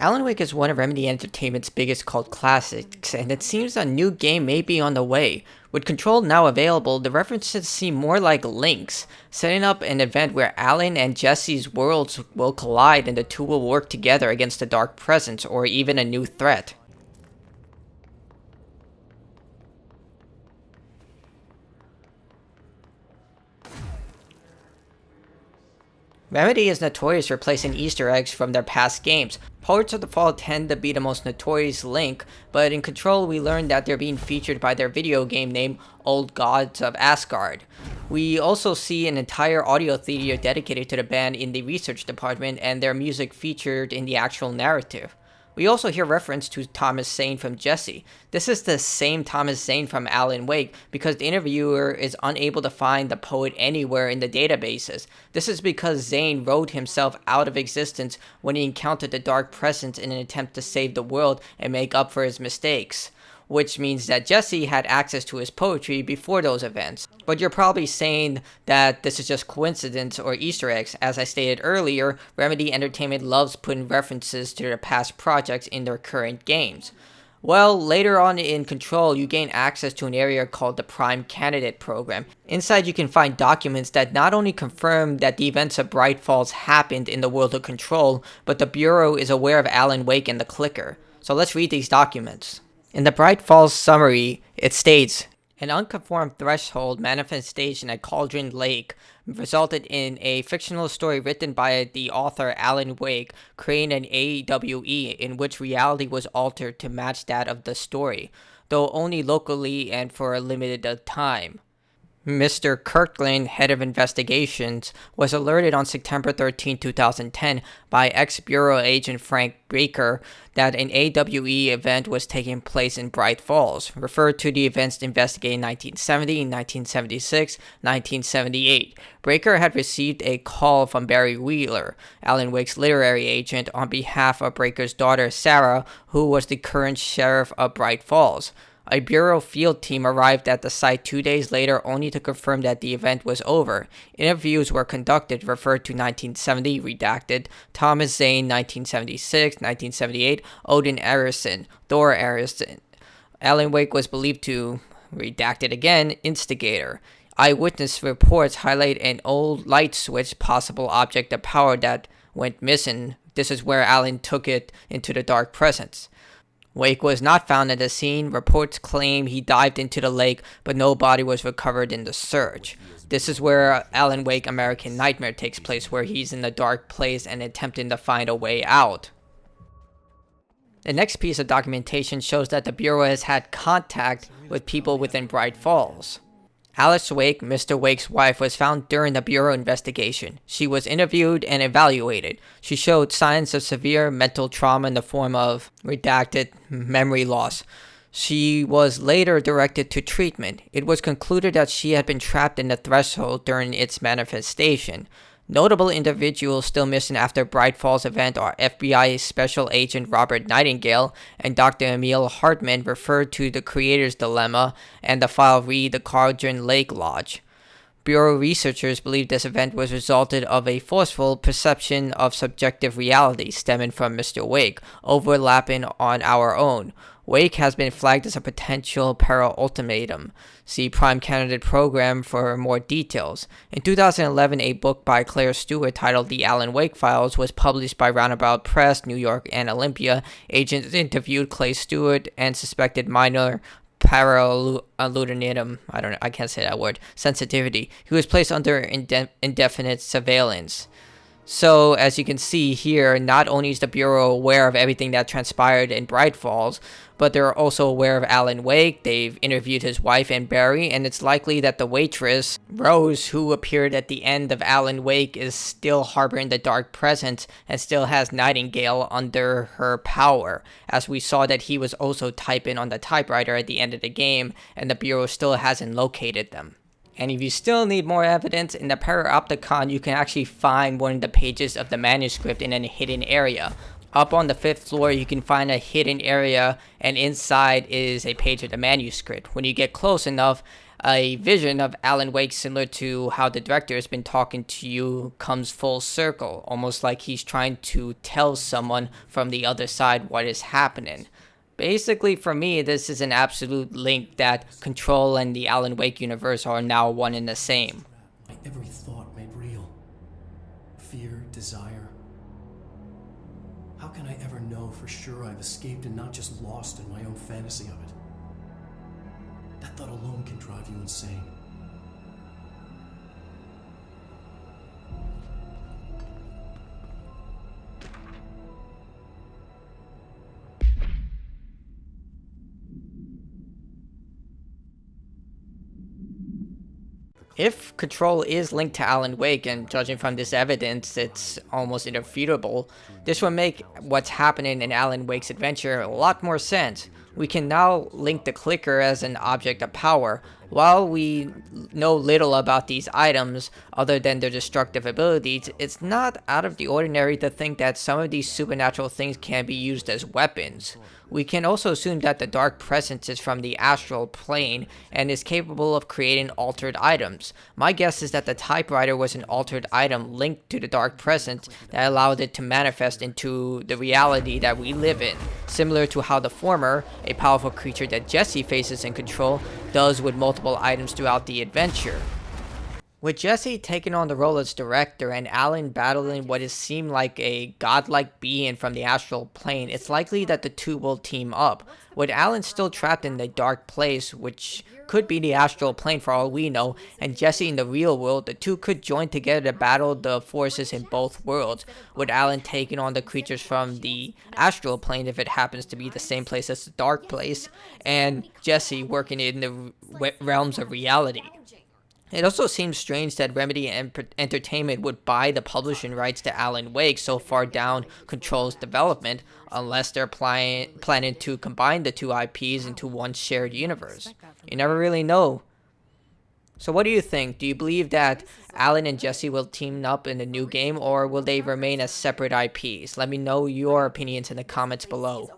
Alan Wake is one of Remedy Entertainment's biggest cult classics, and it seems a new game may be on the way. With Control now available, the references seem more like links, setting up an event where Alan and Jesse's worlds will collide and the two will work together against the Dark Presence or even a new threat. Remedy is notorious for placing Easter eggs from their past games. Poets of the Fall tend to be the most notorious link, but in Control we learned that they're being featured by their video game named Old Gods of Asgard. We also see an entire audio theater dedicated to the band in the research department and their music featured in the actual narrative. We also hear reference to Thomas Zane from Jesse. This is the same Thomas Zane from Alan Wake because the interviewer is unable to find the poet anywhere in the databases. This is because Zane wrote himself out of existence when he encountered the Dark Presence in an attempt to save the world and make up for his mistakes, which means that Jesse had access to his poetry before those events. But you're probably saying that this is just coincidence or Easter eggs. As I stated earlier, Remedy Entertainment loves putting references to their past projects in their current games. Well, later on in Control, you gain access to an area called the Prime Candidate Program. Inside you can find documents that not only confirm that the events of Bright Falls happened in the world of Control, but the Bureau is aware of Alan Wake and the Clicker. So let's read these documents. In the Bright Falls summary, it states, an unconformed threshold manifestation at Cauldron Lake resulted in a fictional story written by the author Alan Wake, creating an AWE in which reality was altered to match that of the story, though only locally and for a limited time. Mr. Kirkland, head of investigations, was alerted on September 13, 2010 by ex-Bureau agent Frank Baker that an AWE event was taking place in Bright Falls, referred to the events investigated in 1970, 1976, 1978. Baker had received a call from Barry Wheeler, Alan Wake's literary agent, on behalf of Baker's daughter Sarah, who was the current sheriff of Bright Falls. A Bureau field team arrived at the site 2 days later only to confirm that the event was over. Interviews were conducted, referred to 1970, redacted, Thomas Zane, 1976, 1978, Odin Arison, Thor Arison. Alan Wake was believed to, redacted again, instigator. Eyewitness reports highlight an old light switch, possible object of power that went missing. This is where Alan took it into the Dark Presence. Wake was not found at the scene. Reports claim he dived into the lake, but no body was recovered in the search. This is where Alan Wake American Nightmare takes place, where he's in the dark place and attempting to find a way out. The next piece of documentation shows that the Bureau has had contact with people within Bright Falls. Alice Wake, Mr. Wake's wife, was found during the Bureau investigation. She was interviewed and evaluated. She showed signs of severe mental trauma in the form of redacted memory loss. She was later directed to treatment. It was concluded that she had been trapped in the threshold during its manifestation. Notable individuals still missing after Bright Falls event are FBI Special Agent Robert Nightingale and Dr. Emil Hartman, referred to the Creator's Dilemma and the file Read the Cauldron Lake Lodge. Bureau researchers believe this event was resulted of a forceful perception of subjective reality stemming from Mr. Wake, overlapping on our own. Wake has been flagged as a potential peril ultimatum. See Prime Candidate Program for more details. In 2011, a book by Claire Stewart titled The Alan Wake Files was published by Roundabout Press, New York, and Olympia. Agents interviewed Clay Stewart and suspected minor paraludinitum, I can't say that word, sensitivity. He was placed under indefinite surveillance. So, as you can see here, not only is the Bureau aware of everything that transpired in Bright Falls, but they're also aware of Alan Wake. They've interviewed his wife and Barry, and it's likely that the waitress, Rose, who appeared at the end of Alan Wake, is still harboring the Dark Presence and still has Nightingale under her power, as we saw that he was also typing on the typewriter at the end of the game, and the Bureau still hasn't located them. And if you still need more evidence, in the Paropticon you can actually find one of the pages of the manuscript in a hidden area. Up on the 5th floor you can find a hidden area, and inside is a page of the manuscript. When you get close enough, a vision of Alan Wake similar to how the director has been talking to you comes full circle, almost like he's trying to tell someone from the other side what is happening. Basically, for me, this is an absolute link that Control and the Alan Wake universe are now one and the same. My every thought made real. Fear, desire. How can I ever know for sure I've escaped and not just lost in my own fantasy of it? That thought alone can drive you insane. If Control is linked to Alan Wake, and judging from this evidence, it's almost irrefutable, this would make what's happening in Alan Wake's adventure a lot more sense. We can now link the clicker as an object of power. While we know little about these items, other than their destructive abilities, it's not out of the ordinary to think that some of these supernatural things can be used as weapons. We can also assume that the Dark Presence is from the astral plane and is capable of creating altered items. My guess is that the typewriter was an altered item linked to the Dark Presence that allowed it to manifest into the reality that we live in, similar to how the former, a powerful creature that Jesse faces in Control, does with multiple items throughout the adventure. With Jesse taking on the role as director and Alan battling what is seemed like a godlike being from the astral plane, it's likely that the two will team up. With Alan still trapped in the dark place, which could be the astral plane for all we know, and Jesse in the real world, the two could join together to battle the forces in both worlds, with Alan taking on the creatures from the astral plane if it happens to be the same place as the dark place, and Jesse working in the realms of reality. It also seems strange that Remedy Entertainment would buy the publishing rights to Alan Wake so far down Control's development, unless they're planning to combine the two IPs into one shared universe. You never really know. So what do you think? Do you believe that Alan and Jesse will team up in the new game, or will they remain as separate IPs? Let me know your opinions in the comments below.